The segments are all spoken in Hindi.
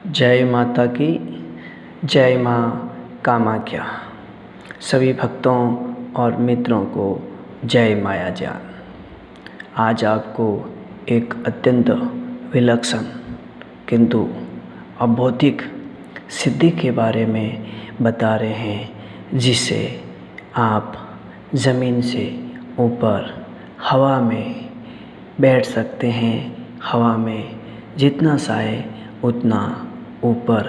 जय माता की जय माँ कामाख्या। सभी भक्तों और मित्रों को जय माया जान। आज आपको एक अत्यंत विलक्षण किंतु अभौतिक सिद्धि के बारे में बता रहे हैं, जिससे आप ज़मीन से ऊपर हवा में बैठ सकते हैं। हवा में जितना चाहे उतना ऊपर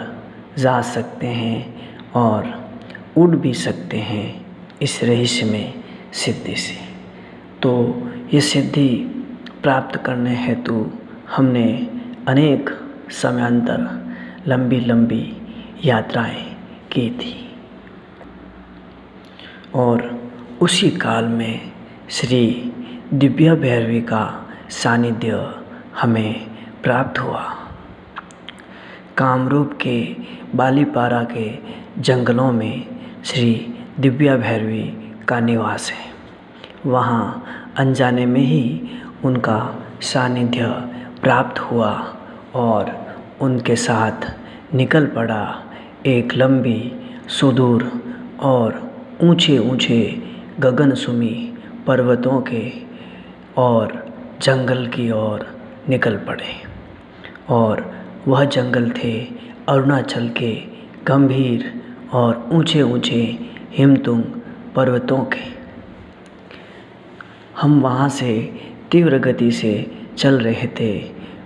जा सकते हैं और उड़ भी सकते हैं इस रहस्यमय सिद्धि से। तो ये सिद्धि प्राप्त करने हेतु हमने अनेक समयांतर लंबी लंबी यात्राएं की थी और उसी काल में श्री दिव्या भैरवी का सानिध्य हमें प्राप्त हुआ। कामरूप के बालीपारा के जंगलों में श्री दिव्या भैरवी का निवास है। वहाँ अनजाने में ही उनका सानिध्य प्राप्त हुआ और उनके साथ निकल पड़ा एक लंबी सुदूर और ऊंचे ऊंचे गगनसुमी पर्वतों के और जंगल की ओर निकल पड़े। और वह जंगल थे अरुणाचल के गंभीर और ऊंचे ऊंचे हिमतुंग पर्वतों के। हम वहाँ से तीव्र गति से चल रहे थे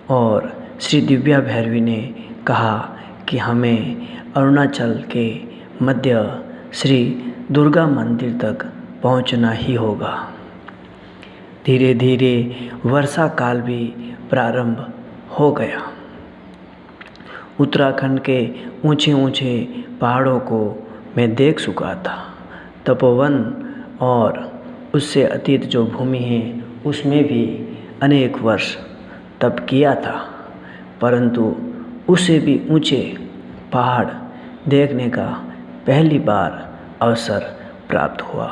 और श्री दिव्या भैरवी ने कहा कि हमें अरुणाचल के मध्य श्री दुर्गा मंदिर तक पहुँचना ही होगा। धीरे धीरे वर्षा काल भी प्रारंभ हो गया। उत्तराखंड के ऊंचे ऊंचे पहाड़ों को मैं देख चुका था। तपोवन और उससे अतीत जो भूमि है उसमें भी अनेक वर्ष तप किया था, परंतु उससे भी ऊंचे पहाड़ देखने का पहली बार अवसर प्राप्त हुआ।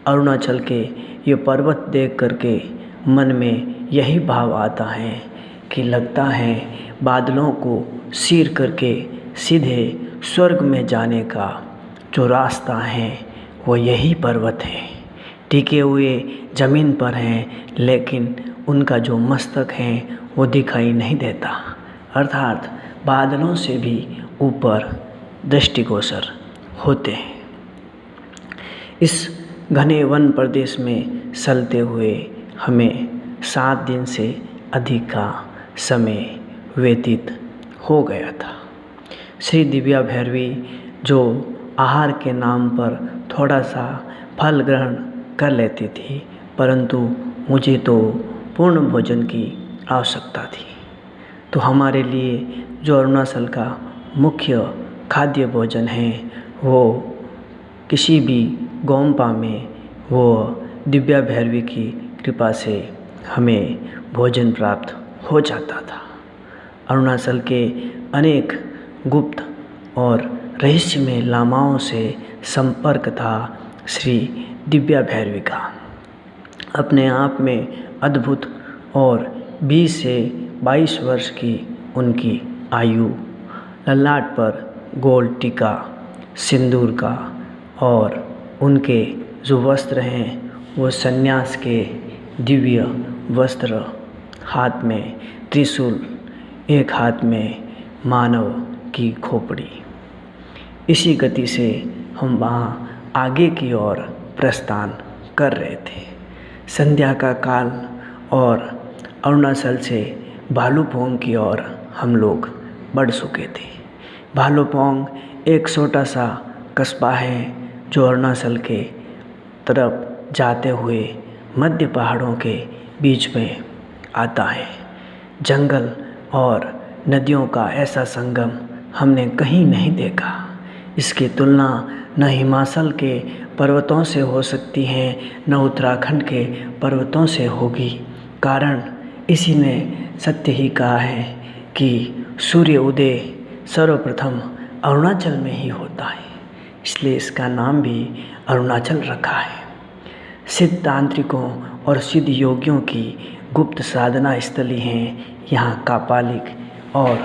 अरुणाचल के ये पर्वत देख करके मन में यही भाव आता है कि लगता है बादलों को चीर करके सीधे स्वर्ग में जाने का जो रास्ता है वो यही पर्वत है। टिके हुए ज़मीन पर हैं, लेकिन उनका जो मस्तक है वो दिखाई नहीं देता, अर्थात बादलों से भी ऊपर दृष्टिगोचर होते हैं। इस घने वन प्रदेश में चलते हुए हमें 7 दिन से अधिक का समय व्यतीत हो गया था। श्री दिव्या भैरवी जो आहार के नाम पर थोड़ा सा फल ग्रहण कर लेती थी, परंतु मुझे तो पूर्ण भोजन की आवश्यकता थी। तो हमारे लिए जो अरुणाचल का मुख्य खाद्य भोजन है वो किसी भी गोम्पा में वो दिव्या भैरवी की कृपा से हमें भोजन प्राप्त हो जाता था। अरुणाचल के अनेक गुप्त और रहस्यमय लामाओं से संपर्क था श्री दिव्या भैरवी का। अपने आप में अद्भुत और 20 से 22 वर्ष की उनकी आयु, ललाट पर गोल टीका सिंदूर का और उनके जो वस्त्र हैं वो सन्यास के दिव्य वस्त्र, हाथ में त्रिशूल, एक हाथ में मानव की खोपड़ी। इसी गति से हम वहाँ आगे की ओर प्रस्थान कर रहे थे। संध्या का काल और अरुणाचल से भालुपोंग की ओर हम लोग बढ़ चुके थे। भालुपोंग एक छोटा सा कस्बा है जो अरुणाचल के तरफ जाते हुए मध्य पहाड़ों के बीच में आता है। जंगल और नदियों का ऐसा संगम हमने कहीं नहीं देखा। इसकी तुलना न हिमाचल के पर्वतों से हो सकती है, न उत्तराखंड के पर्वतों से होगी। कारण इसी ने सत्य ही कहा है कि सूर्य उदय सर्वप्रथम अरुणाचल में ही होता है, इसलिए इसका नाम भी अरुणाचल रखा है। सिद्ध तांत्रिकों और सिद्ध योगियों की गुप्त साधना स्थली हैं यहाँ कापालिक और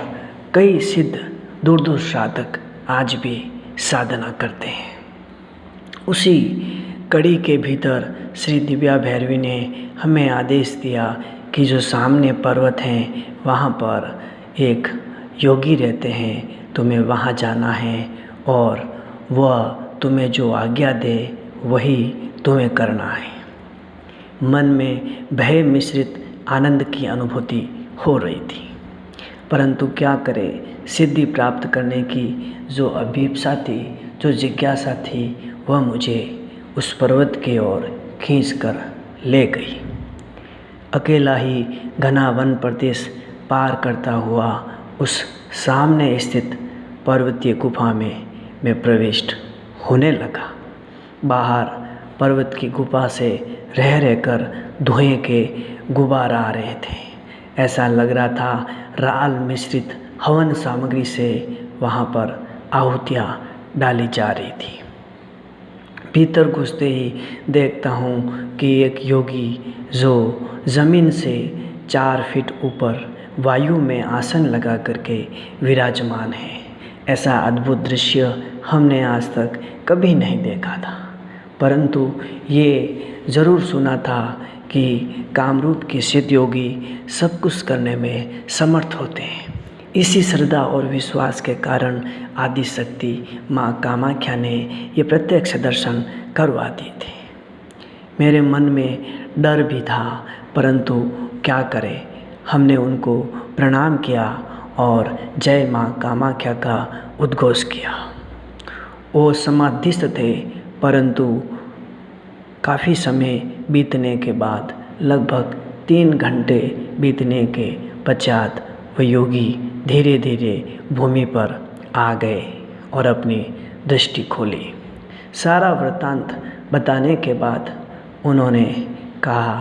कई सिद्ध दूर दूर साधक आज भी साधना करते हैं। उसी कड़ी के भीतर श्री दिव्या भैरवी ने हमें आदेश दिया कि जो सामने पर्वत हैं वहाँ पर एक योगी रहते हैं, तुम्हें वहाँ जाना है और वह तुम्हें जो आज्ञा दे वही तुम्हें करना है। मन में भय मिश्रित आनंद की अनुभूति हो रही थी, परंतु क्या करें, सिद्धि प्राप्त करने की जो अभिप्सा थी, जो जिज्ञासा थी, वह मुझे उस पर्वत की ओर खींचकर ले गई। अकेला ही घना वन प्रदेश पार करता हुआ उस सामने स्थित पर्वतीय गुफा में मैं प्रविष्ट होने लगा। बाहर पर्वत की गुफा से रह रहकर धुएं के गुबार आ रहे थे। ऐसा लग रहा था राल मिश्रित हवन सामग्री से वहाँ पर आहुतियाँ डाली जा रही थी। भीतर घुसते ही देखता हूँ कि एक योगी जो ज़मीन से 4 फीट ऊपर वायु में आसन लगा करके विराजमान है। ऐसा अद्भुत दृश्य हमने आज तक कभी नहीं देखा था, परंतु ये ज़रूर सुना था कि कामरूप के सिद्ध योगी सब कुछ करने में समर्थ होते हैं। इसी श्रद्धा और विश्वास के कारण आदि शक्ति माँ कामाख्या ने ये प्रत्यक्ष दर्शन करवा दिए थे। मेरे मन में डर भी था, परंतु क्या करें, हमने उनको प्रणाम किया और जय माँ कामाख्या का उद्घोष किया। वो समाधिस्थ थे, परंतु काफ़ी समय बीतने के बाद, लगभग 3 घंटे बीतने के पश्चात वह योगी धीरे धीरे भूमि पर आ गए और अपनी दृष्टि खोली। सारा वृत्तांत बताने के बाद उन्होंने कहा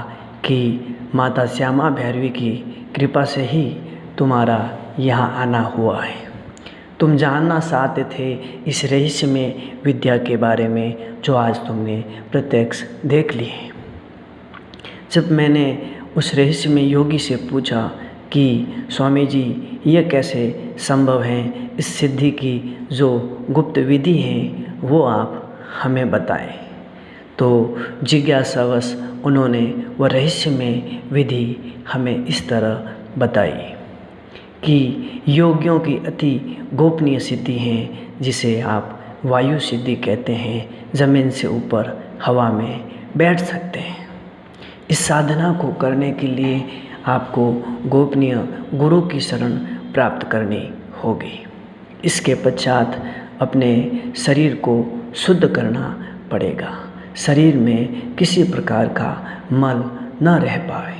कि माता श्यामा भैरवी की कृपा से ही तुम्हारा यहाँ आना हुआ है। तुम जानना चाहते थे इस रहस्यमय विद्या के बारे में जो आज तुमने प्रत्यक्ष देख ली है। जब मैंने उस रहस्यमय योगी से पूछा कि स्वामी जी यह कैसे संभव है, इस सिद्धि की जो गुप्त विधि है वो आप हमें बताएं, तो जिज्ञासावश उन्होंने वह रहस्यमय विधि हमें इस तरह बताई कि योगियों की अति गोपनीय सिद्धि है, जिसे आप वायु सिद्धि कहते हैं। ज़मीन से ऊपर हवा में बैठ सकते हैं। इस साधना को करने के लिए आपको गोपनीय गुरु की शरण प्राप्त करनी होगी। इसके पश्चात अपने शरीर को शुद्ध करना पड़ेगा। शरीर में किसी प्रकार का मल न रह पाए।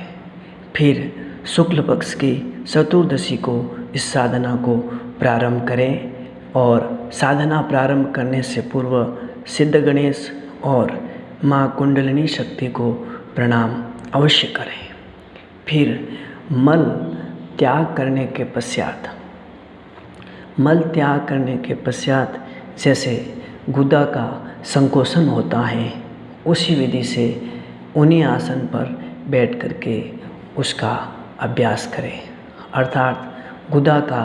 फिर शुक्ल पक्ष की चतुर्दशी को इस साधना को प्रारंभ करें और साधना प्रारंभ करने से पूर्व सिद्ध गणेश और माँ कुंडलिनी शक्ति को प्रणाम अवश्य करें। फिर मल त्याग करने के पश्चात जैसे गुदा का संकोचन होता है, उसी विधि से उन्हीं आसन पर बैठ करके उसका अभ्यास करें, अर्थात गुदा का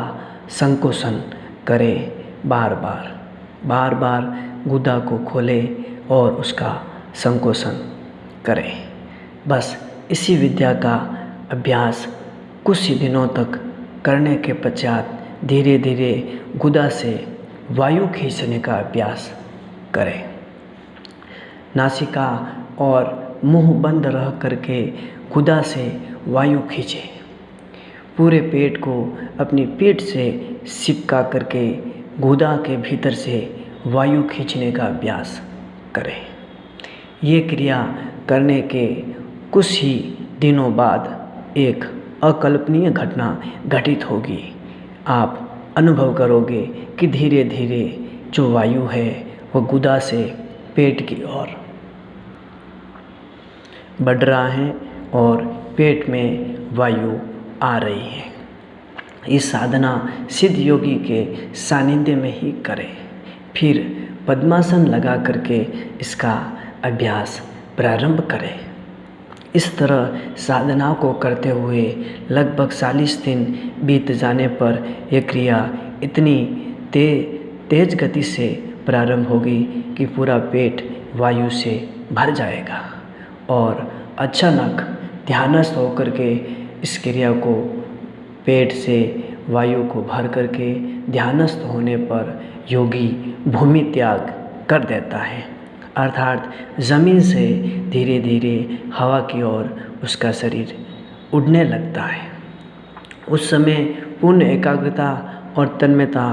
संकोचन करें। बार बार गुदा को खोलें और उसका संकोचन करें। बस इसी विद्या का अभ्यास कुछ ही दिनों तक करने के पश्चात धीरे धीरे गुदा से वायु खींचने का अभ्यास करें। नासिका और मुंह बंद रह करके गुदा से वायु खींचें। पूरे पेट को अपनी पीठ से चिपका करके गुदा के भीतर से वायु खींचने का अभ्यास करें। ये क्रिया करने के कुछ ही दिनों बाद एक अकल्पनीय घटना घटित होगी। आप अनुभव करोगे कि धीरे धीरे जो वायु है वह गुदा से पेट की ओर बढ़ रहा है और पेट में वायु आ रही है। इस साधना सिद्ध योगी के सानिध्य में ही करें। फिर पद्मासन लगा करके इसका अभ्यास प्रारंभ करें। इस तरह साधना को करते हुए लगभग 40 दिन बीत जाने पर यह क्रिया इतनी तेज गति से प्रारंभ होगी कि पूरा पेट वायु से भर जाएगा और अचानक ध्यानस्थ होकर के इस क्रिया को पेट से वायु को भर करके ध्यानस्थ होने पर योगी भूमि त्याग कर देता है, अर्थात ज़मीन से धीरे धीरे हवा की ओर उसका शरीर उड़ने लगता है। उस समय पूर्ण एकाग्रता और तन्मयता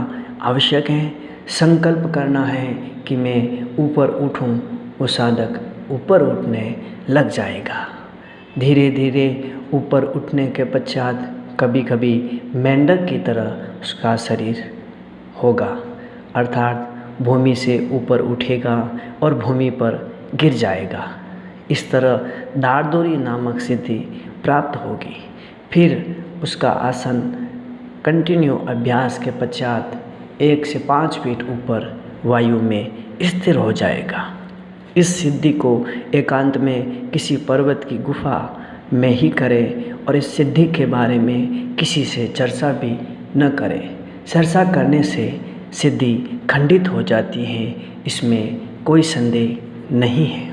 आवश्यक है। संकल्प करना है कि मैं ऊपर उठूं, वो साधक ऊपर उठने लग जाएगा। धीरे धीरे ऊपर उठने के पश्चात कभी कभी मेंढक की तरह उसका शरीर होगा, अर्थात भूमि से ऊपर उठेगा और भूमि पर गिर जाएगा। इस तरह दारदोरी नामक सिद्धि प्राप्त होगी। फिर उसका आसन कंटिन्यू अभ्यास के पश्चात 1 से 5 फीट ऊपर वायु में स्थिर हो जाएगा। इस सिद्धि को एकांत में किसी पर्वत की गुफा में ही करें और इस सिद्धि के बारे में किसी से चर्चा भी न करें। चर्चा करने से सिद्धि खंडित हो जाती है, इसमें कोई संदेह नहीं है।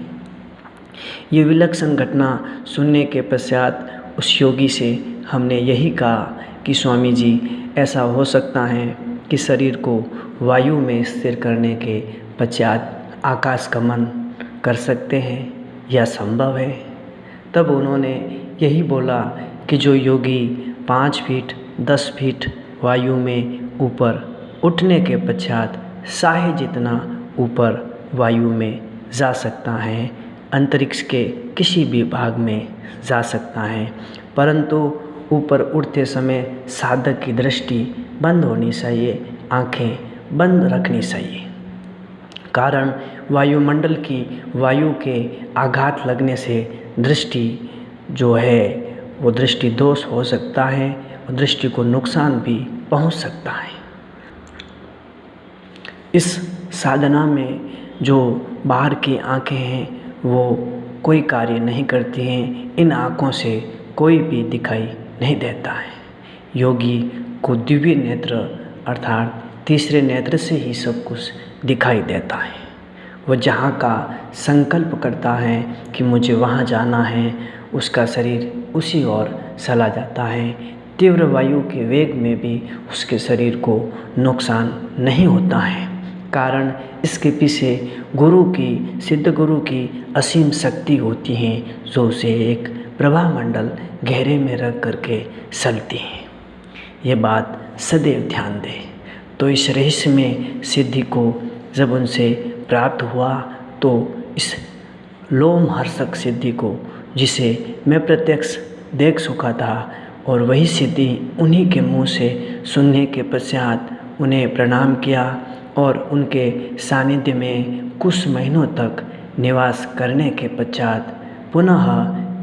ये विलक्षण घटना सुनने के पश्चात उस योगी से हमने यही कहा कि स्वामी जी, ऐसा हो सकता है कि शरीर को वायु में स्थिर करने के पश्चात आकाश गमन कर सकते हैं, यह संभव है? तब उन्होंने यही बोला कि जो योगी 5 फीट 10 फीट वायु में ऊपर उठने के पश्चात साहे जितना ऊपर वायु में जा सकता है, अंतरिक्ष के किसी भी भाग में जा सकता है, परंतु ऊपर उठते समय साधक की दृष्टि बंद होनी चाहिए, आंखें बंद रखनी चाहिए। कारण वायुमंडल की वायु के आघात लगने से दृष्टि जो है वो दृष्टि दोष हो सकता है और दृष्टि को नुकसान भी पहुंच सकता है। इस साधना में जो बाहर की आंखें हैं वो कोई कार्य नहीं करती हैं, इन आँखों से कोई भी दिखाई नहीं देता है। योगी को दिव्य नेत्र अर्थात तीसरे नेत्र से ही सब कुछ दिखाई देता है। वह जहाँ का संकल्प करता है कि मुझे वहाँ जाना है, उसका शरीर उसी ओर चला जाता है। तीव्र वायु के वेग में भी उसके शरीर को नुकसान नहीं होता है। कारण इसके पीछे गुरु की, सिद्ध गुरु की असीम शक्ति होती है, जो उसे एक प्रभा मंडल घेरे में रख करके चलती है। ये बात सदैव ध्यान दें। तो इस रहस्य में सिद्धि को जब उनसे प्राप्त हुआ तो इस लोमहर्षक सिद्धि को, जिसे मैं प्रत्यक्ष देख चुका था, और वही सिद्धि उन्हीं के मुँह से सुनने के पश्चात उन्हें प्रणाम किया और उनके सानिध्य में कुछ महीनों तक निवास करने के पश्चात पुनः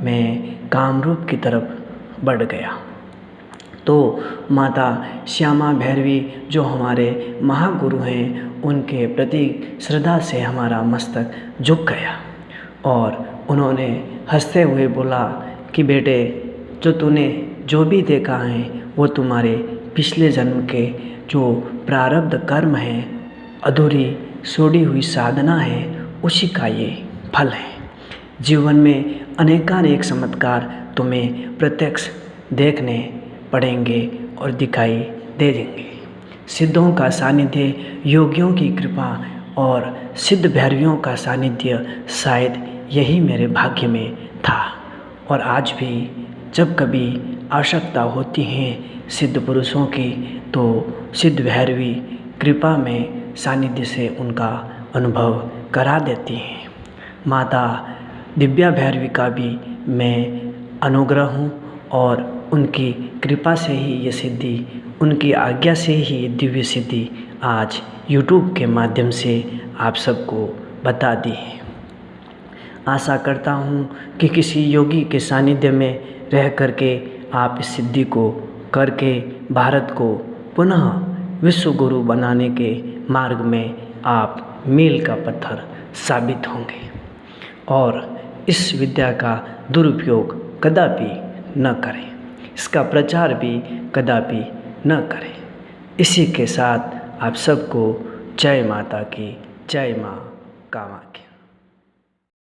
मैं कामरूप की तरफ बढ़ गया। तो माता श्यामा भैरवी जो हमारे महागुरु हैं, उनके प्रति श्रद्धा से हमारा मस्तक झुक गया और उन्होंने हंसते हुए बोला कि बेटे, जो तूने जो भी देखा है वो तुम्हारे पिछले जन्म के जो प्रारब्ध कर्म हैं, अधूरी छोड़ी हुई साधना है, उसी का ये फल है। जीवन में अनेकानेक चमत्कार तुम्हें प्रत्यक्ष देखने पड़ेंगे और दिखाई दे देंगे। सिद्धों का सानिध्य, योगियों की कृपा और सिद्ध भैरवियों का सानिध्य शायद यही मेरे भाग्य में था। और आज भी जब कभी आवश्यकता होती है सिद्ध पुरुषों की, तो सिद्ध भैरवी कृपा में सानिध्य से उनका अनुभव करा देती हैं। माता दिव्या भैरवी का भी मैं अनुग्रह हूँ और उनकी कृपा से ही ये सिद्धि, उनकी आज्ञा से ही ये दिव्य सिद्धि आज YouTube के माध्यम से आप सबको बता दी है। आशा करता हूँ कि किसी योगी के सानिध्य में रह करके आप इस सिद्धि को करके भारत को पुनः विश्व गुरु बनाने के मार्ग में आप मील का पत्थर साबित होंगे। और इस विद्या का दुरुपयोग कदापि न करें, इसका प्रचार भी कदापि न करें। इसी के साथ आप सबको जय माता की, जय माँ कामाख्या।